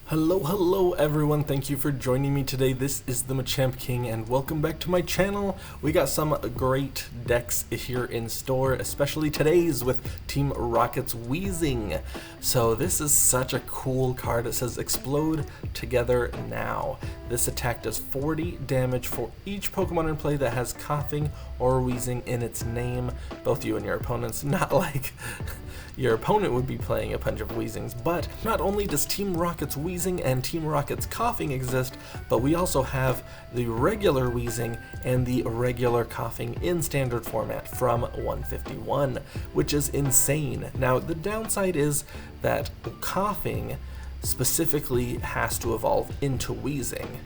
Hello everyone, thank you for joining me today. This is the Machamp King and welcome back to my channel. We got some great decks here in store, especially today's with Team Rocket's Weezing. So this is such a cool card. It says explode together now. This attack does 40 damage for each Pokemon in play that has Koffing or Weezing in its name. Both you and your opponents, not like your opponent would be playing a bunch of Weezings, but not only does Team Rocket's Weezing and Team Rocket's Koffing exist, but we also have the regular Weezing and the regular Koffing in standard format from 151, which is insane. Now, the downside is that Koffing specifically has to evolve into Weezing.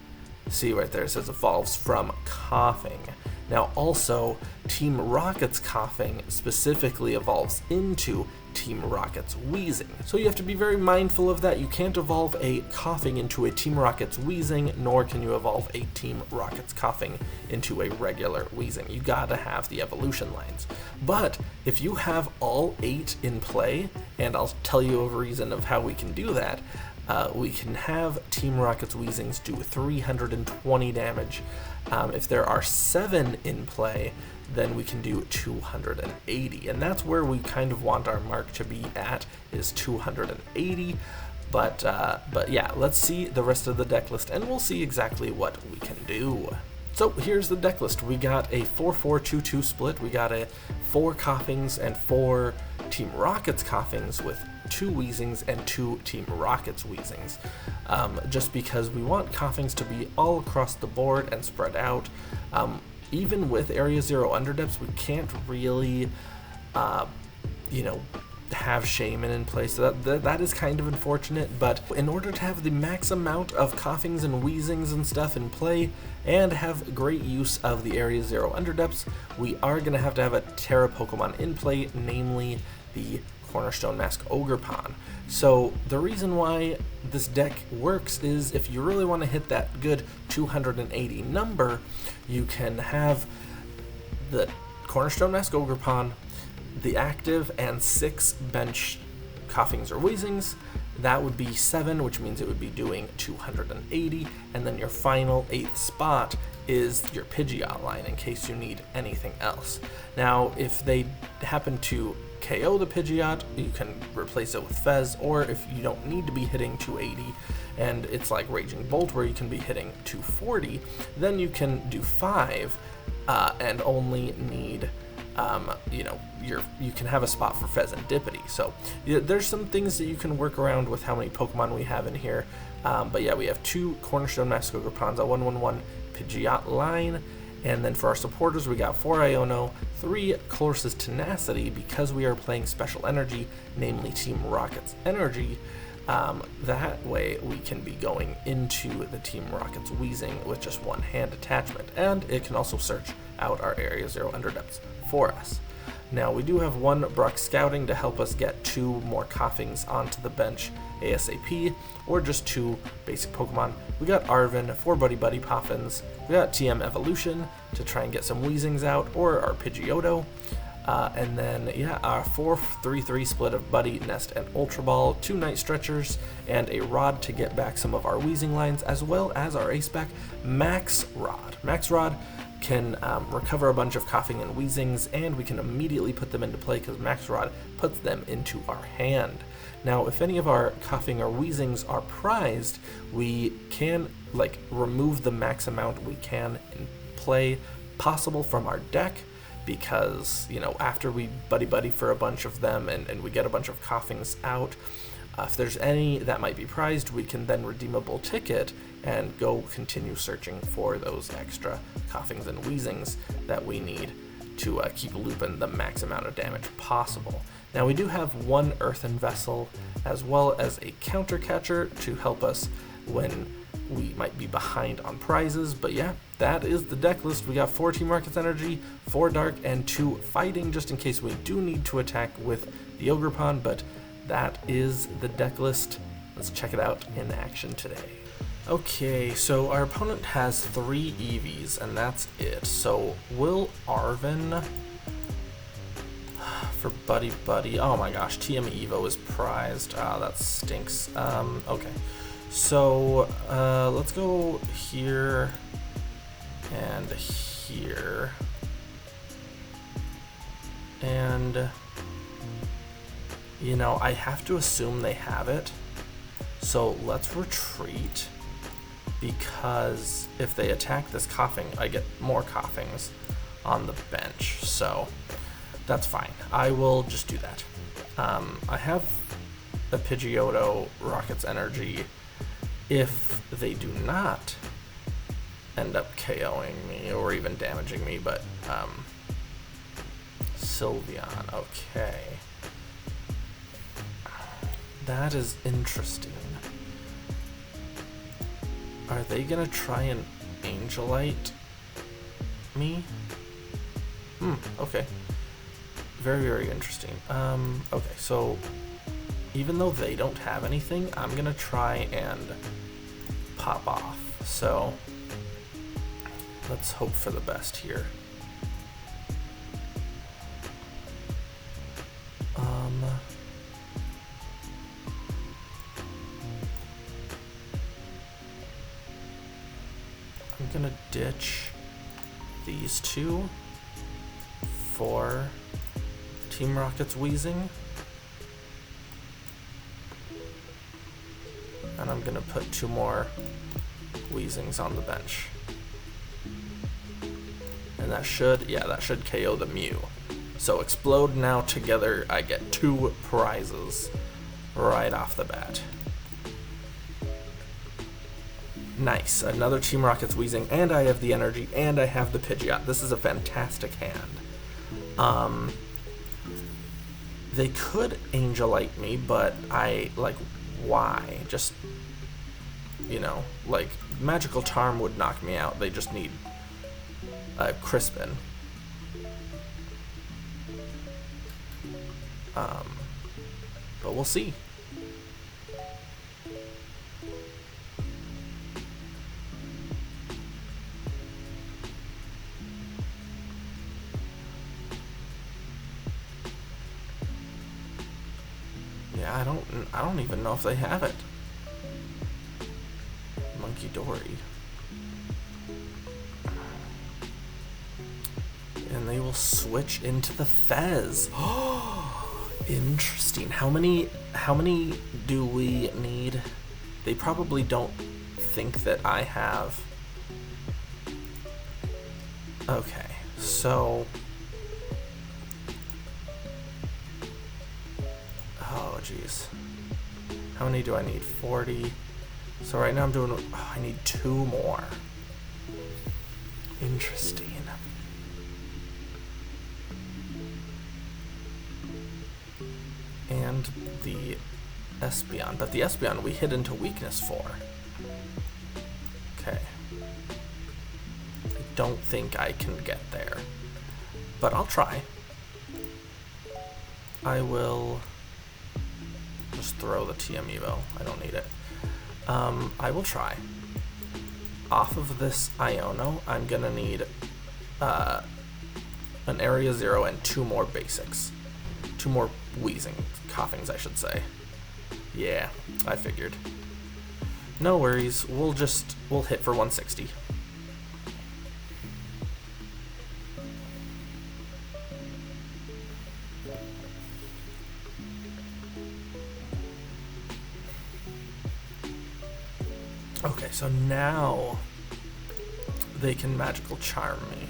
See right there, it says evolves from Koffing. Now also, Team Rocket's Koffing specifically evolves into Team Rocket's Weezing. So you have to be very mindful of that. You can't evolve a Koffing into a Team Rocket's Weezing, nor can you evolve a Team Rocket's Koffing into a regular Weezing. You gotta have the evolution lines. But if you have all 8 in play, and I'll tell you a reason of how we can do that, we can have Team Rocket's Weezings do 320 damage. If there are 7 in play, then we can do 280, and that's where we kind of want our mark to be at, is 280. But yeah, let's see the rest of the deck list, and we'll see exactly what we can do. So here's the deck list. We got a 4-4-2-2 split. We got a 4 Koffings and 4 Team Rocket's Koffings with 2 Weezings and 2 Team Rocket's Weezings. Just because we want Koffings to be all across the board and spread out. Even with Area 0 Underdepths, we can't really, have Shaman in place, so that is kind of unfortunate. But in order to have the max amount of Koffings and Weezings and stuff in play, and have great use of the Area 0 Underdepths, we are going to have a Terra Pokemon in play, namely the Cornerstone Mask Ogerpon. So the reason why this deck works is if you really want to hit that good 280 number, you can have the Cornerstone Mask Ogerpon, the active, and 6 bench Koffings or Weezings. That would be 7, which means it would be doing 280, and then your final 8th spot is your Pidgeot line in case you need anything else. Now, if they happen to KO the Pidgeot, you can replace it with Fez, or if you don't need to be hitting 280 and it's like Raging Bolt where you can be hitting 240, then you can do 5 and only need you can have a spot for Fezandipiti. So there's some things that you can work around with how many Pokemon we have in here. But yeah, we have 2 Cornerstone Mask Ogerpons, a 1/1/1 Pidgeot line, and then for our supporters we got 4 Iono, 3 Colress's Tenacity, because we are playing Special Energy, namely Team Rocket's Energy. That way we can be going into the Team Rocket's Weezing with just 1 hand attachment, and it can also search out our Area 0 Underdepths for us. Now we do have 1 Brock Scouting to help us get 2 more Koffings onto the bench ASAP, or just 2 basic Pokemon. We got Arven, 4 Buddy-Buddy Poffins, we got TM Evolution to try and get some Weezings out, or our Pidgeotto. And then, yeah, our 4-3-3 split of Buddy, Nest, and Ultra Ball, 2 Night Stretchers, and a Rod to get back some of our Weezing lines, as well as our ace back, Max Rod. Max Rod can recover a bunch of Koffing and Weezings, and we can immediately put them into play because Max Rod puts them into our hand. Now, if any of our Koffing or Weezings are prized, we can remove the max amount we can in play possible from our deck, because after we buddy for a bunch of them and we get a bunch of Koffings out, if there's any that might be prized, we can then Redeemable Ticket and go continue searching for those extra Koffings and Weezings that we need to keep looping the max amount of damage possible. Now we do have 1 Earthen Vessel as well as a Counter Catcher to help us when we might be behind on prizes. But yeah, that is the deck list. We got 4 Team Rocket's Energy, 4 Dark, and 2 Fighting, just in case we do need to attack with the Ogerpon. But that is the deck list. Let's check it out in action today. Okay, so our opponent has 3 EVs, and that's it. So will Arven for Buddy-Buddy? Oh my gosh, TM Evo is prized. That stinks. Okay. So let's go here and here. And, you know, I have to assume they have it. So let's retreat, because if they attack this Koffing, I get more Koffings on the bench. So that's fine. I will just do that. I have a Pidgeotto Rocket's Energy if they do not end up KOing me or even damaging me, but Sylveon, okay. That is interesting. Are they gonna try and Angelite me? Okay. Very, very interesting. Okay, so even though they don't have anything, I'm gonna try and pop off. So let's hope for the best here. I'm gonna ditch these two for Team Rocket's Weezing. And I'm gonna put 2 more Weezings on the bench. And that should KO the Mew. So explode now together, I get 2 prizes right off the bat. Nice, another Team Rocket's Weezing, and I have the energy, and I have the Pidgeot. This is a fantastic hand. They could Angelite me, but why? Just, you know, like, Magical Charm would knock me out. They just need Crispin. But we'll see. Yeah, I don't even know if they have it. Monkey Dory. And they will switch into the Fez. Oh, interesting. How many do we need? They probably don't think that I have. Okay, so oh geez. How many do I need? 40. So right now I'm doing, I need 2 more. Interesting. And the Espeon, but the Espeon we hit into weakness for. Okay. I don't think I can get there, but I'll try. I will just throw the TM Evo. I don't need it. I will try. Off of this Iono, I'm gonna need an Area 0 and 2 more basics. 2 more Weezing Koffings, I should say. Yeah, I figured. No worries, we'll hit for 160. Okay, so now they can Magical Charm me.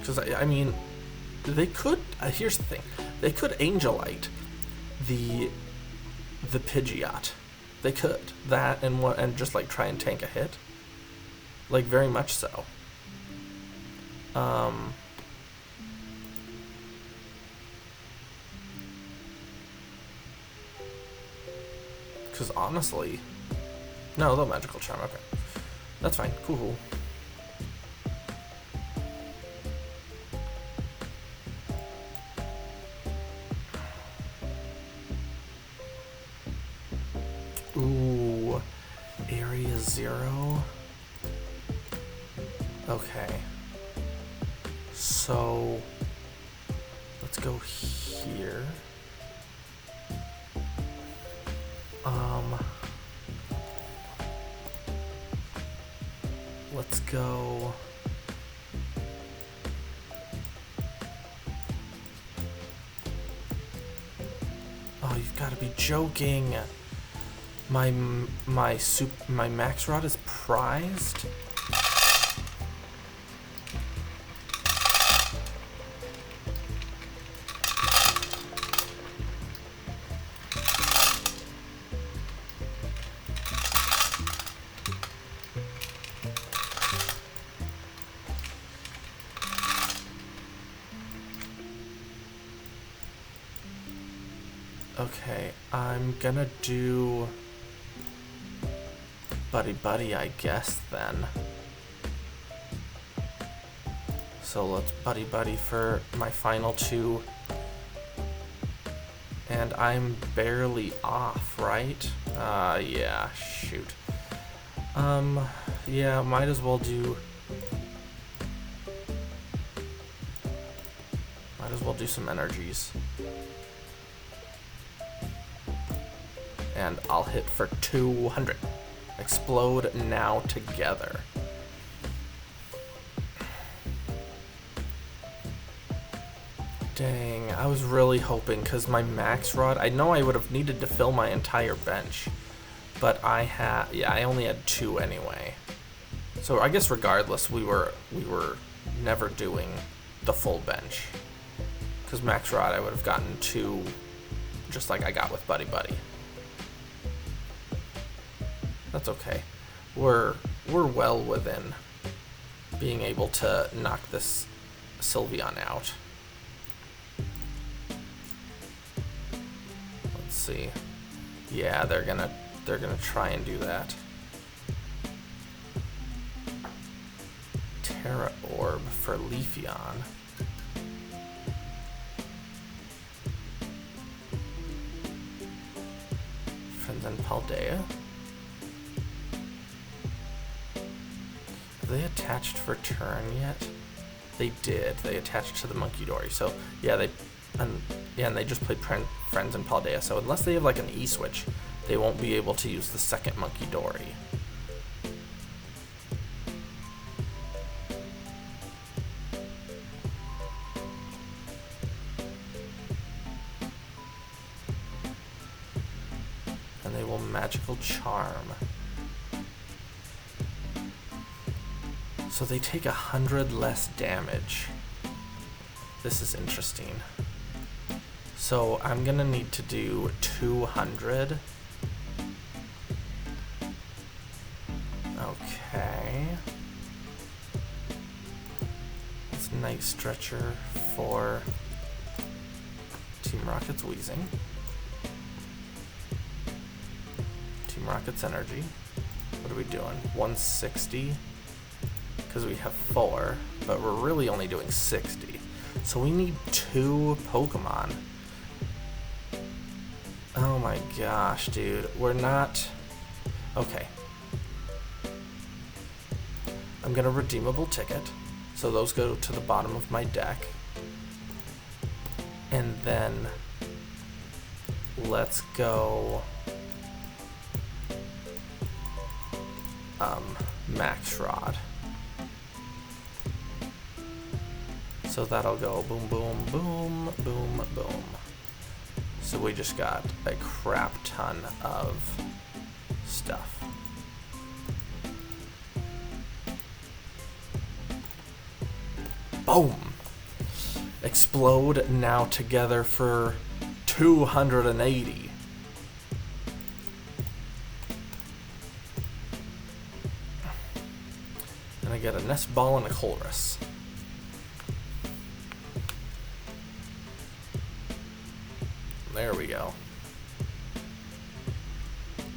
Because, I mean, they could, here's the thing, they could Angelite the Pidgeot. They could. That and just, like, try and tank a hit. Like, very much so. Because honestly, no, they'll Magical Charm. Okay, that's fine. Cool. Ooh, Area 0. Okay. So let's go here. Let's go. Oh, you've got to be joking. My max rod is prized. Okay, I'm gonna do Buddy-Buddy, I guess, then. So let's Buddy-Buddy for my final two. And I'm barely off, right? Yeah, shoot. Yeah, might as well do some energies. And I'll hit for 200. Explode now together. Dang, I was really hoping, because my max rod, I know I would have needed to fill my entire bench, but I only had 2 anyway. So I guess regardless, we were never doing the full bench, because max rod I would have gotten 2, just like I got with Buddy-Buddy. That's okay. We're well within being able to knock this Sylveon out. Let's see. Yeah, they're gonna try and do that. Terra Orb for Leafeon. And then Paldea. Have they attached for turn yet? They did. They attached to the Monkey Dory. So yeah, and they just played Friends and Paldea. So unless they have like an E-switch, they won't be able to use the second Monkey Dory. And they will Magical Charm. So they take 100 less damage. This is interesting. So I'm gonna need to do 200. Okay. It's Night Stretcher for Team Rocket's Weezing. Team Rocket's Energy. What are we doing? 160? Because we have 4, but we're really only doing 60. So we need 2 Pokemon. Oh my gosh, dude. We're not... Okay. I'm gonna Redeemable Ticket. So those go to the bottom of my deck. And then... let's go... Max Rod. So that'll go boom, boom, boom, boom, boom. So we just got a crap ton of stuff. Boom! Explode now together for 280. And I get a Nest Ball and a Colress. There we go.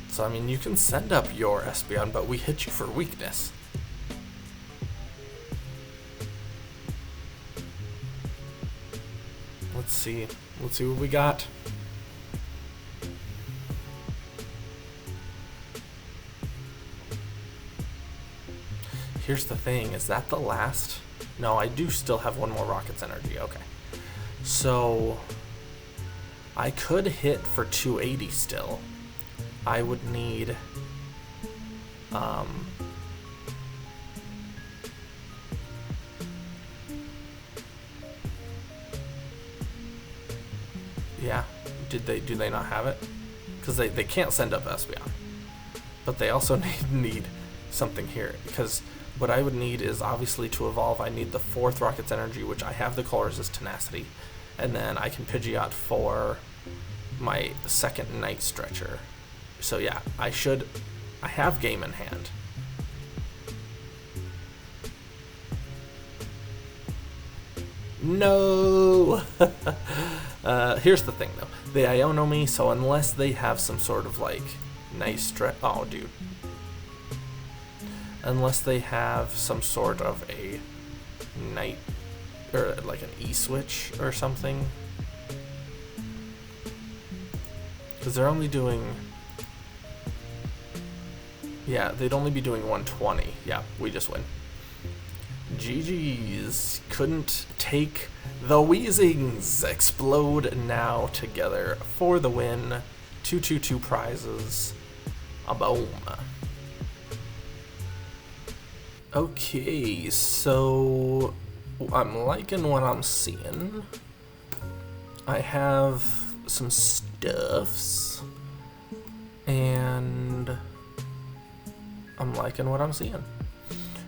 So, I mean, you can send up your Espeon, but we hit you for weakness. Let's see. Let's see what we got. Here's the thing. Is that the last? No, I do still have one more Rocket's Energy. Okay. So... I could hit for 280 still, I would need yeah, do they not have it? Because they can't send up SVI, but they also need something here, because what I would need is obviously to evolve I need the 4th Rocket's Energy, which I have the Colress' Tenacity, and then I can Pidgeot for my 2nd Night Stretcher. So yeah, I have game in hand. No! Here's the thing though, they Iono me, so unless they have some sort of like nice stretch, oh dude. Unless they have some sort of a night, or like an E-switch or something. Because they're only doing, yeah, they'd only be doing 120. Yeah, we just win. GG's. Couldn't take the Weezings. Explode now together for the win. 2 prizes. A boom. Okay, so I'm liking what I'm seeing. I have some stuffs, and I'm liking what I'm seeing.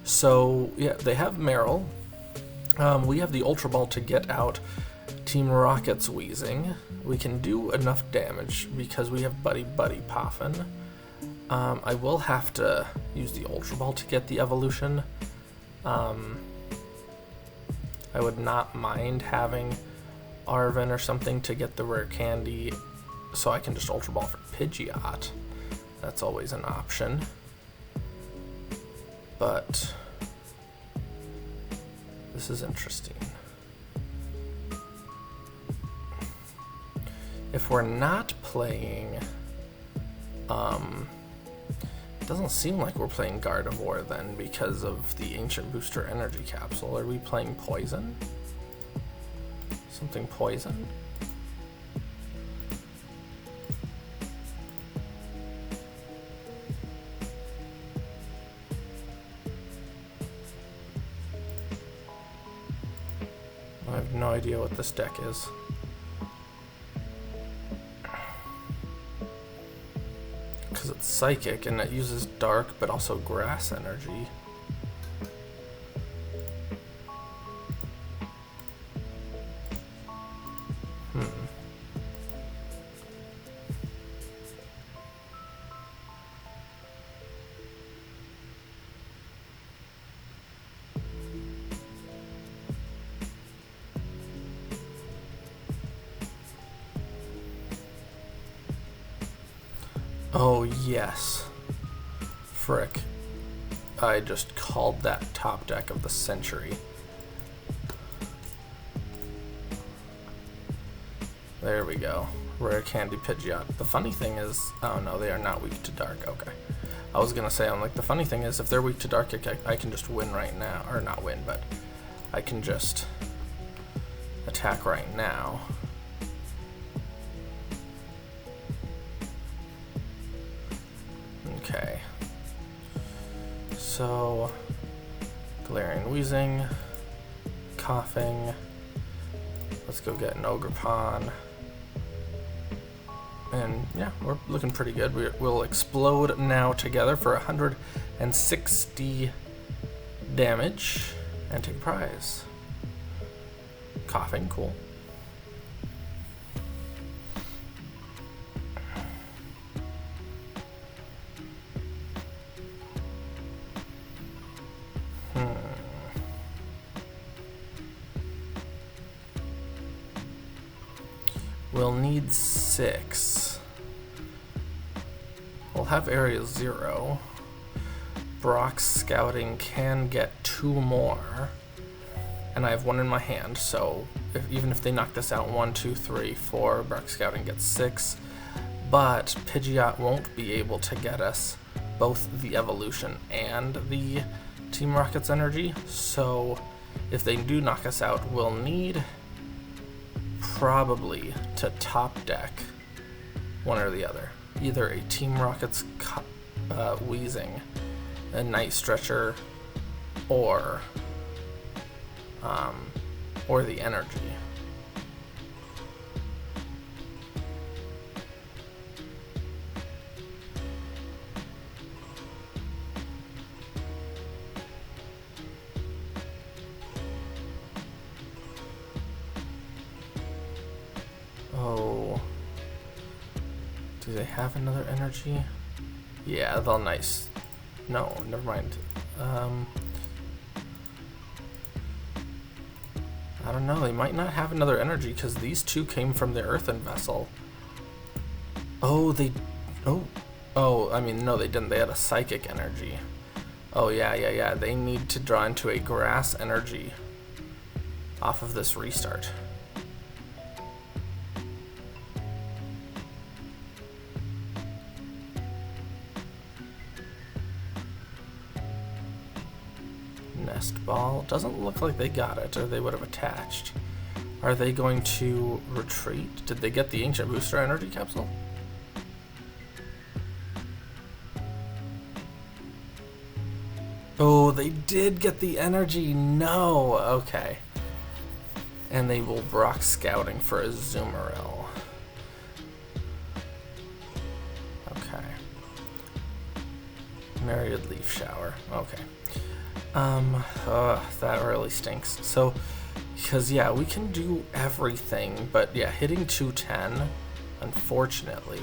So yeah, they have Meryl. We have the Ultra Ball to get out Team Rocket's Weezing. We can do enough damage because we have Buddy-Buddy Poffin. I will have to use the Ultra Ball to get the evolution. I would not mind having Arven or something to get the Rare Candy, so I can just Ultra Ball for Pidgeot. That's always an option. But this is interesting. If we're not playing, it doesn't seem like we're playing Gardevoir then because of the Ancient Booster Energy Capsule. Are we playing Poison? Something Poison? I have no idea what this deck is. Because it's Psychic and it uses Dark but also Grass Energy. Oh yes. Frick. I just called that top deck of the century. There we go. Rare Candy Pidgeot. The funny thing is, oh no, they are not weak to Dark. Okay. I was gonna say, I'm like, the funny thing is, if they're weak to Dark, I can just win right now. Or not win, but I can just attack right now. Okay. So, Galarian Weezing, Koffing. Let's go get an Ogerpon. And yeah, we're looking pretty good. We'll explode now together for 160 damage and take a prize. Koffing, cool. We'll need 6. We'll have area 0. Brock's scouting can get 2 more. And I have 1 in my hand, so even if they knock this out 1, 2, 3, 4, Brock's scouting gets 6. But Pidgeot won't be able to get us both the evolution and the Team Rocket's energy. So if they do knock us out, we'll need probably to top deck one or the other. either a Team Rocket's Weezing, a Night Stretcher, or the energy. Oh, do they have another energy? Yeah, they'll nice. No, never mind. I don't know, they might not have another energy because these two came from the Earthen Vessel. Oh, I mean, no, they didn't. They had a Psychic energy. Oh, yeah. They need to draw into a Grass energy off of this restart. Nest Ball. Doesn't look like they got it, or they would have attached. Are they going to retreat? Did they get the Ancient Booster Energy Capsule? Oh, they did get the energy. No. Okay. And they will Brock Scouting for a Zoomeril. Okay. Myriad Leaf Shower. Okay. That really stinks. So, because yeah, we can do everything, but yeah, hitting 210, unfortunately.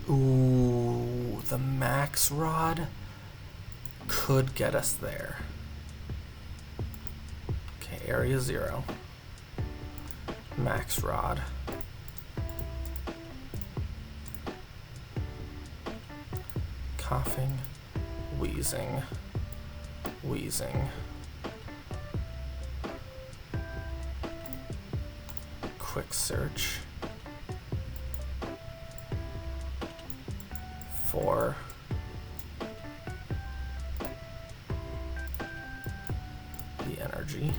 Ooh, the Max Rod could get us there. Okay, Area 0. Max Rod. Koffing. Weezing. Quick search for the energy.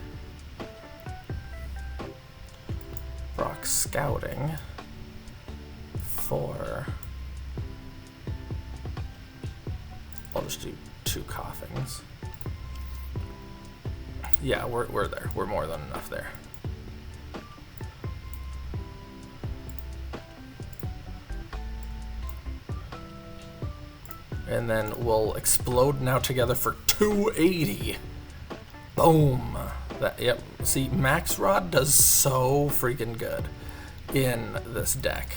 Brock Scouting for, I'll just do 2 Koffings. Yeah, we're there. We're more than enough there. And then we'll explode now together for 280. Boom. That, yep. See, Max Rod does so freaking good in this deck,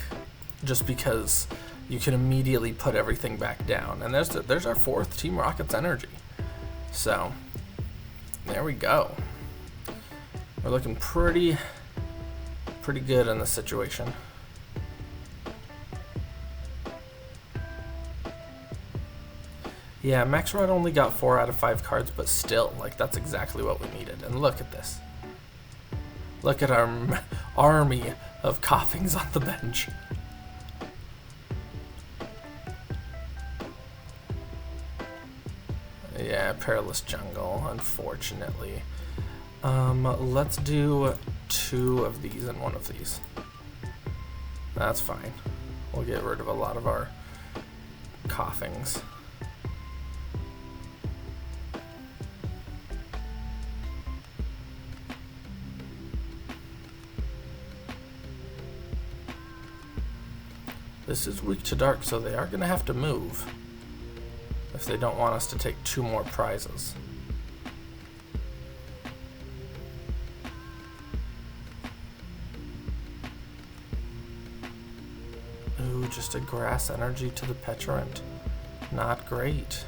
just because you can immediately put everything back down. And there's our 4th Team Rocket's energy. So there we go. We're looking pretty good in this situation. Yeah, Max Rod only got 4 out of 5 cards, but still, like, that's exactly what we needed. And look at this. Look at our army of Koffings on the bench. Yeah, Perilous Jungle, unfortunately. Let's do 2 of these and 1 of these. That's fine. We'll get rid of a lot of our Koffings. This is weak to dark, so they are going to have to move if they don't want us to take 2 more prizes. Ooh, just a Grass energy to the Petulant. Not great.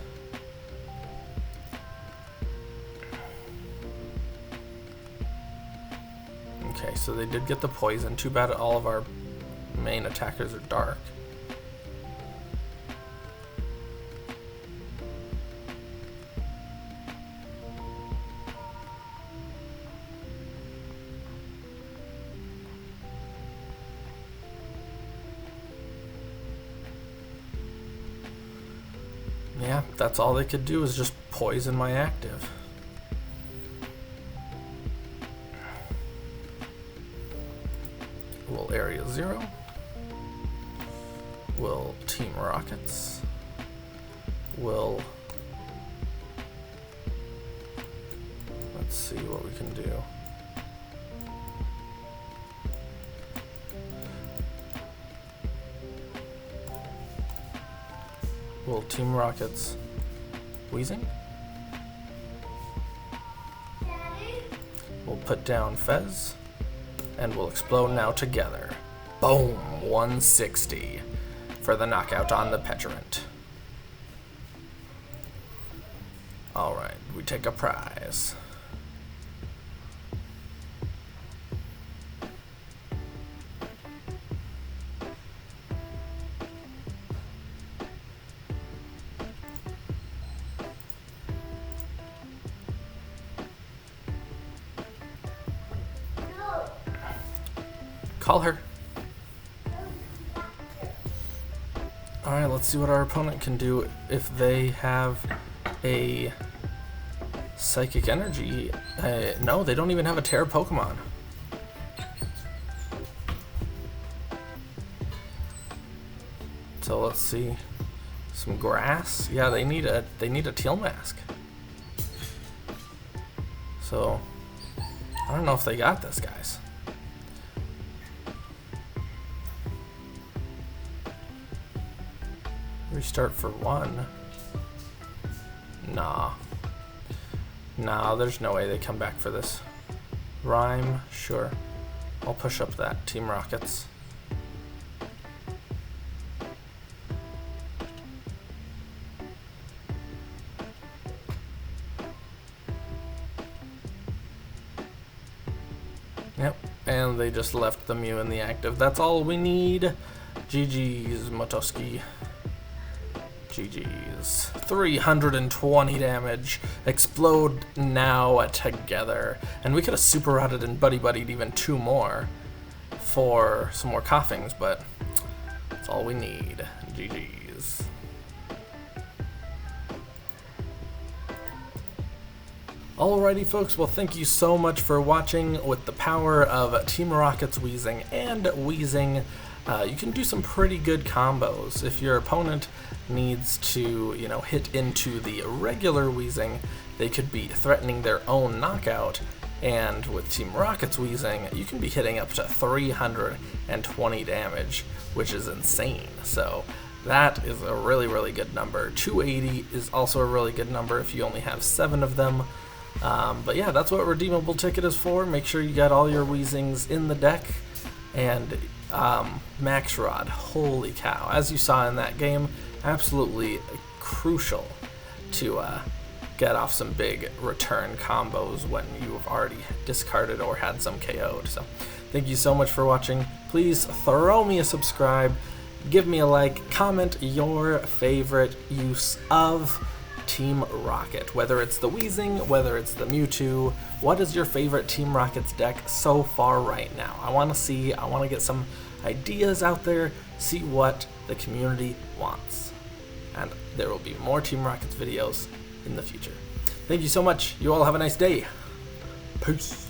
Okay, so they did get the poison. Too bad all of our main attackers are dark. Yeah, that's all they could do is just poison my active. We'll Area 0. We'll Team Rockets. We'll... Let's see what we can do. We'll Team Rockets. Weezing. We'll put down Fez. And we'll explode now together. Boom! 160 for the knockout on the Petulant. Alright, we take a prize. Call her. Alright, let's see what our opponent can do if they have a Psychic Energy. No, they don't even have a Terra Pokemon. So let's see. Some grass. Yeah, they need a Teal Mask. So I don't know if they got this, guys. Restart for 1. Nah. Nah, there's no way they come back for this. Rhyme, sure. I'll push up that Team Rockets. Yep, and they just left the Mew in the active. That's all we need. GG's, Motoski. GG's. 320 damage. Explode now together. And we could have super routed and Buddy-Buddied even 2 more for some more Koffings, but that's all we need. GG's. Alrighty folks, well thank you so much for watching. With the power of Team Rocket's Weezing and Weezing, you can do some pretty good combos. If your opponent needs to, hit into the regular Weezing, they could be threatening their own knockout, and with Team Rocket's Weezing, you can be hitting up to 320 damage, which is insane. So that is a really, really good number. 280 is also a really good number if you only have 7 of them. But yeah, that's what Redeemable Ticket is for. Make sure you got all your Weezings in the deck. And Max Rod, holy cow, as you saw in that game, absolutely crucial to get off some big return combos when you've already discarded or had some KO'd. So thank you so much for watching. Please throw me a subscribe, give me a like, comment your favorite use of Team Rocket, whether it's the Weezing, whether it's the Mewtwo. What is your favorite Team Rocket's deck so far right now? I want to get some ideas out there, see what the community wants. And there will be more Team Rocket's videos in the future. Thank you so much. You all have a nice day. Peace.